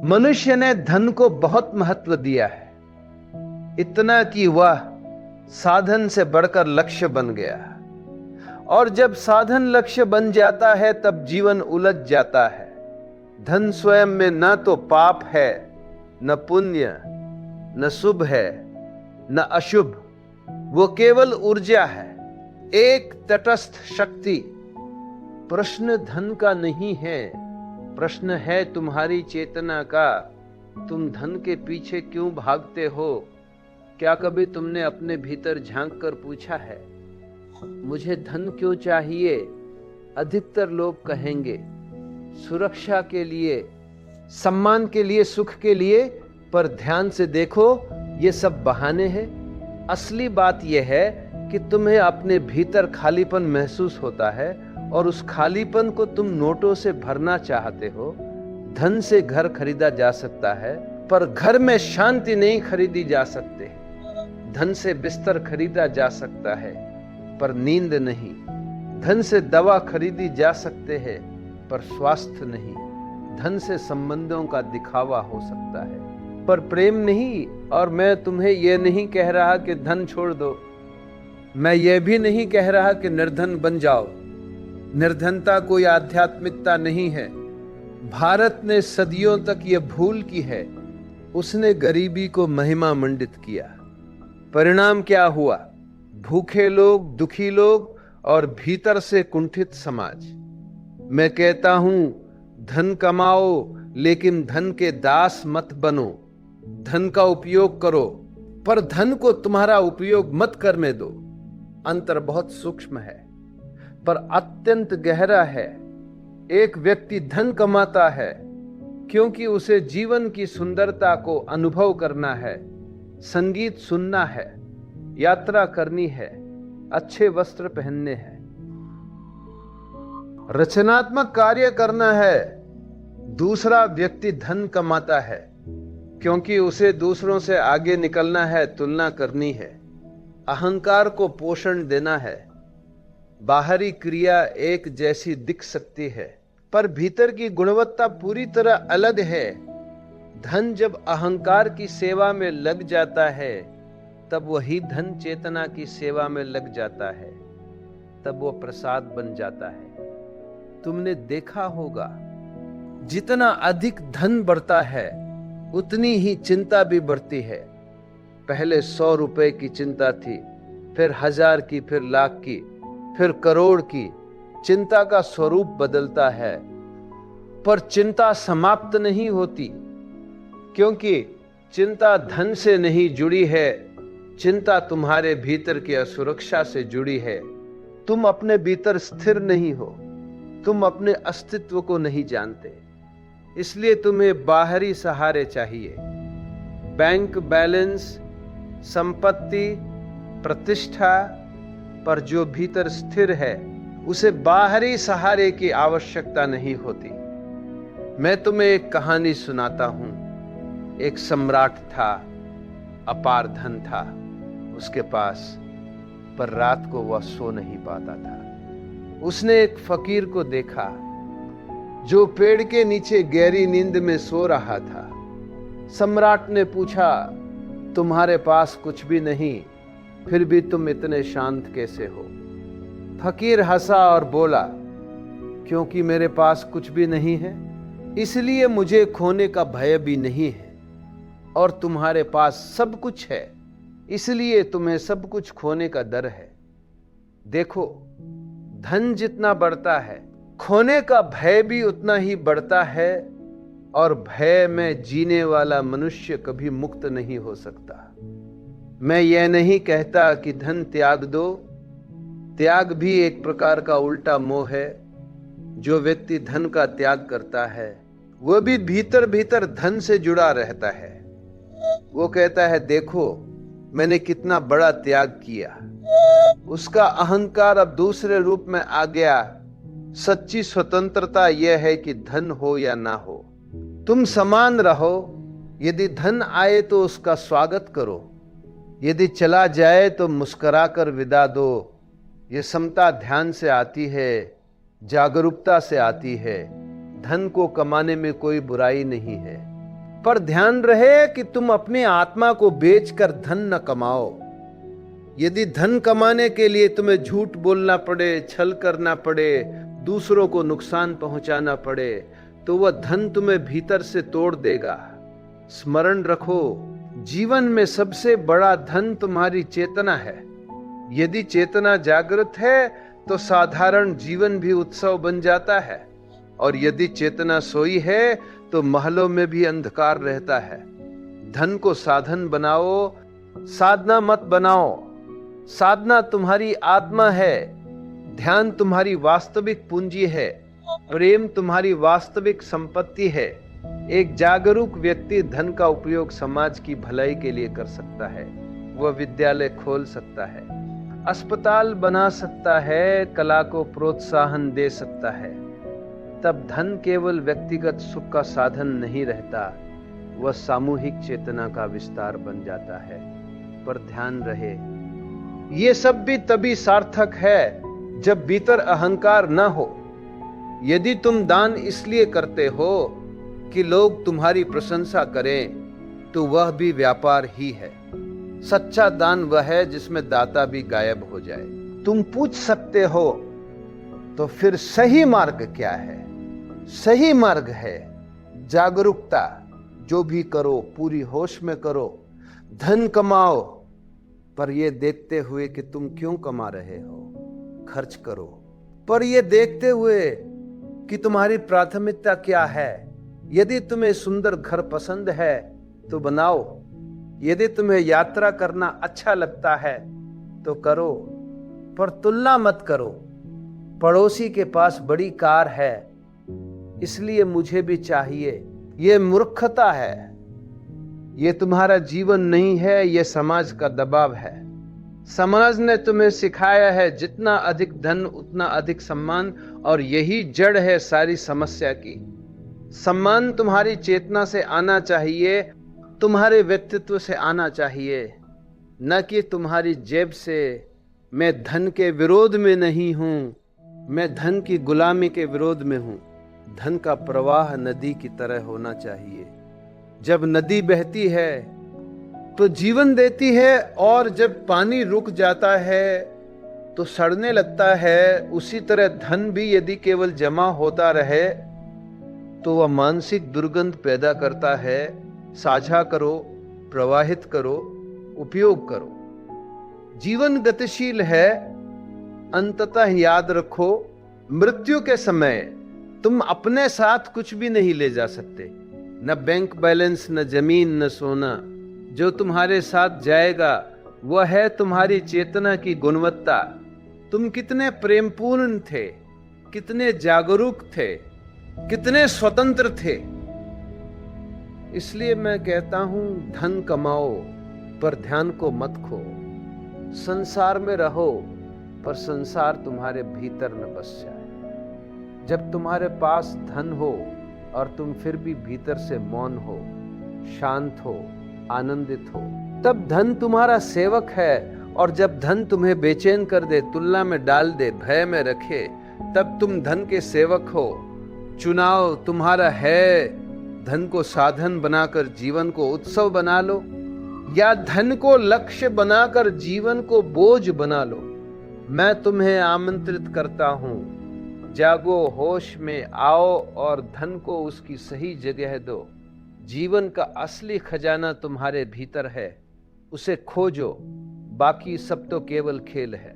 मनुष्य ने धन को बहुत महत्व दिया है, इतना कि वह साधन से बढ़कर लक्ष्य बन गया। और जब साधन लक्ष्य बन जाता है तब जीवन उलझ जाता है। धन स्वयं में न तो पाप है, न पुण्य, न शुभ है, न अशुभ। वो केवल ऊर्जा है, एक तटस्थ शक्ति। प्रश्न धन का नहीं है, प्रश्न है तुम्हारी चेतना का। तुम धन के पीछे क्यों भागते हो? क्या कभी तुमने अपने भीतर झांक कर पूछा है, मुझे धन क्यों चाहिए? अधिकतर लोग कहेंगे सुरक्षा के लिए, सम्मान के लिए, सुख के लिए। पर ध्यान से देखो, ये सब बहाने हैं। असली बात यह है कि तुम्हें अपने भीतर खालीपन महसूस होता है और उस खालीपन को तुम नोटों से भरना चाहते हो। धन से घर खरीदा जा सकता है, पर घर में शांति नहीं खरीदी जा सकती। धन से बिस्तर खरीदा जा सकता है, पर नींद नहीं। धन से दवा खरीदी जा सकते हैं, पर स्वास्थ्य नहीं। धन से संबंधों का दिखावा हो सकता है, पर प्रेम नहीं। और मैं तुम्हें यह नहीं कह रहा कि धन छोड़ दो। मैं यह भी नहीं कह रहा कि निर्धन बन जाओ। निर्धनता कोई आध्यात्मिकता नहीं है। भारत ने सदियों तक यह भूल की है। उसने गरीबी को महिमा मंडित किया। परिणाम क्या हुआ? भूखे लोग, दुखी लोग और भीतर से कुंठित समाज। मैं कहता हूं, धन कमाओ, लेकिन धन के दास मत बनो। धन का उपयोग करो, पर धन को तुम्हारा उपयोग मत करने दो। अंतर बहुत सूक्ष्म है, पर अत्यंत गहरा है। एक व्यक्ति धन कमाता है क्योंकि उसे जीवन की सुंदरता को अनुभव करना है, संगीत सुनना है, यात्रा करनी है, अच्छे वस्त्र पहनने हैं, रचनात्मक कार्य करना है। दूसरा व्यक्ति धन कमाता है क्योंकि उसे दूसरों से आगे निकलना है, तुलना करनी है, अहंकार को पोषण देना है। बाहरी क्रिया एक जैसी दिख सकती है, पर भीतर की गुणवत्ता पूरी तरह अलग है। धन जब अहंकार की सेवा में लग जाता है, तब वही धन चेतना की सेवा में लग जाता है, तब वो प्रसाद बन जाता है। तुमने देखा होगा, जितना अधिक धन बढ़ता है उतनी ही चिंता भी बढ़ती है। पहले 100 रुपए की चिंता थी, फिर 1000 की, फिर लाख की, फिर करोड़ की। चिंता का स्वरूप बदलता है, पर चिंता समाप्त नहीं होती, क्योंकि चिंता धन से नहीं जुड़ी है। चिंता तुम्हारे भीतर की असुरक्षा से जुड़ी है। तुम अपने भीतर स्थिर नहीं हो, तुम अपने अस्तित्व को नहीं जानते, इसलिए तुम्हें बाहरी सहारे चाहिए। बैंक बैलेंस, संपत्ति, प्रतिष्ठा, पर जो भीतर स्थिर है उसे बाहरी सहारे की आवश्यकता नहीं होती। मैं तुम्हें एक कहानी सुनाता हूं। एक सम्राट था, अपार धन था उसके पास, पर रात को वह सो नहीं पाता था। उसने एक फकीर को देखा जो पेड़ के नीचे गहरी नींद में सो रहा था। सम्राट ने पूछा, तुम्हारे पास कुछ भी नहीं, फिर भी तुम इतने शांत कैसे हो? फकीर हंसा और बोला, क्योंकि मेरे पास कुछ भी नहीं है, इसलिए मुझे खोने का भय भी नहीं है। और तुम्हारे पास सब कुछ है, इसलिए तुम्हें सब कुछ खोने का डर है। देखो, धन जितना बढ़ता है, खोने का भय भी उतना ही बढ़ता है, और भय में जीने वाला मनुष्य कभी मुक्त नहीं हो सकता। मैं यह नहीं कहता कि धन त्याग दो। त्याग भी एक प्रकार का उल्टा मोह है। जो व्यक्ति धन का त्याग करता है, वह भी भीतर भीतर धन से जुड़ा रहता है। वो कहता है, देखो मैंने कितना बड़ा त्याग किया। उसका अहंकार अब दूसरे रूप में आ गया। सच्ची स्वतंत्रता यह है कि धन हो या ना हो, तुम समान रहो। यदि धन आए तो उसका स्वागत करो, यदि चला जाए तो मुस्कुराकर विदा दो। ये समता ध्यान से आती है, जागरूकता से आती है। धन को कमाने में कोई बुराई नहीं है। पर ध्यान रहे कि तुम अपनी आत्मा को बेचकर धन न कमाओ। यदि धन कमाने के लिए तुम्हें झूठ बोलना पड़े, छल करना पड़े, दूसरों को नुकसान पहुंचाना पड़े, तो वह धन तुम्हें भीतर से तोड़ देगा। स्मरण रखो, जीवन में सबसे बड़ा धन तुम्हारी चेतना है। यदि चेतना जागृत है तो साधारण जीवन भी उत्सव बन जाता है, और यदि चेतना सोई है तो महलों में भी अंधकार रहता है। धन को साधन बनाओ, साधना मत बनाओ। साधना तुम्हारी आत्मा है, ध्यान तुम्हारी वास्तविक पूंजी है, प्रेम तुम्हारी वास्तविक संपत्ति है। एक जागरूक व्यक्ति धन का उपयोग समाज की भलाई के लिए कर सकता है। वह विद्यालय खोल सकता है, अस्पताल बना सकता है, कला को प्रोत्साहन दे सकता है। तब धन केवल व्यक्तिगत सुख का साधन नहीं रहता, वह सामूहिक चेतना का विस्तार बन जाता है। पर ध्यान रहे, ये सब भी तभी सार्थक है जब भीतर अहंकार न हो। यदि तुम दान इसलिए करते हो कि लोग तुम्हारी प्रशंसा करें, तो वह भी व्यापार ही है। सच्चा दान वह है जिसमें दाता भी गायब हो जाए। तुम पूछ सकते हो, तो फिर सही मार्ग क्या है? सही मार्ग है जागरूकता। जो भी करो पूरी होश में करो। धन कमाओ, पर यह देखते हुए कि तुम क्यों कमा रहे हो। खर्च करो, पर यह देखते हुए कि तुम्हारी प्राथमिकता क्या है। यदि तुम्हें सुंदर घर पसंद है तो बनाओ। यदि तुम्हें यात्रा करना अच्छा लगता है तो करो, पर तुलना मत करो। पड़ोसी के पास बड़ी कार है, इसलिए मुझे भी चाहिए। यह मूर्खता है। यह तुम्हारा जीवन नहीं है, यह समाज का दबाव है। समाज ने तुम्हें सिखाया है जितना अधिक धन उतना अधिक सम्मान, और यही जड़ है सारी समस्या की। सम्मान तुम्हारी चेतना से आना चाहिए, तुम्हारे व्यक्तित्व से आना चाहिए, न कि तुम्हारी जेब से। मैं धन के विरोध में नहीं हूं, मैं धन की गुलामी के विरोध में हूं। धन का प्रवाह नदी की तरह होना चाहिए। जब नदी बहती है तो जीवन देती है, और जब पानी रुक जाता है तो सड़ने लगता है। उसी तरह धन भी यदि केवल जमा होता रहे तो वह मानसिक दुर्गंध पैदा करता है। साझा करो, प्रवाहित करो, उपयोग करो। जीवन गतिशील है। अंततः याद रखो, मृत्यु के समय तुम अपने साथ कुछ भी नहीं ले जा सकते, न बैंक बैलेंस, न जमीन, न सोना। जो तुम्हारे साथ जाएगा वह है तुम्हारी चेतना की गुणवत्ता। तुम कितने प्रेमपूर्ण थे, कितने जागरूक थे, कितने स्वतंत्र थे। इसलिए मैं कहता हूं, धन कमाओ पर ध्यान को मत खो। संसार में रहो, पर संसार तुम्हारे भीतर न बस जाए। जब तुम्हारे पास धन हो और तुम फिर भी भीतर से मौन हो, शांत हो, आनंदित हो, तब धन तुम्हारा सेवक है। और जब धन तुम्हें बेचैन कर दे, तुलना में डाल दे, भय में रखे, तब तुम धन के सेवक हो। चुनाव तुम्हारा है। धन को साधन बनाकर जीवन को उत्सव बना लो, या धन को लक्ष्य बनाकर जीवन को बोझ बना लो। मैं तुम्हें आमंत्रित करता हूं, जागो, होश में आओ और धन को उसकी सही जगह दो। जीवन का असली खजाना तुम्हारे भीतर है, उसे खोजो। बाकी सब तो केवल खेल है।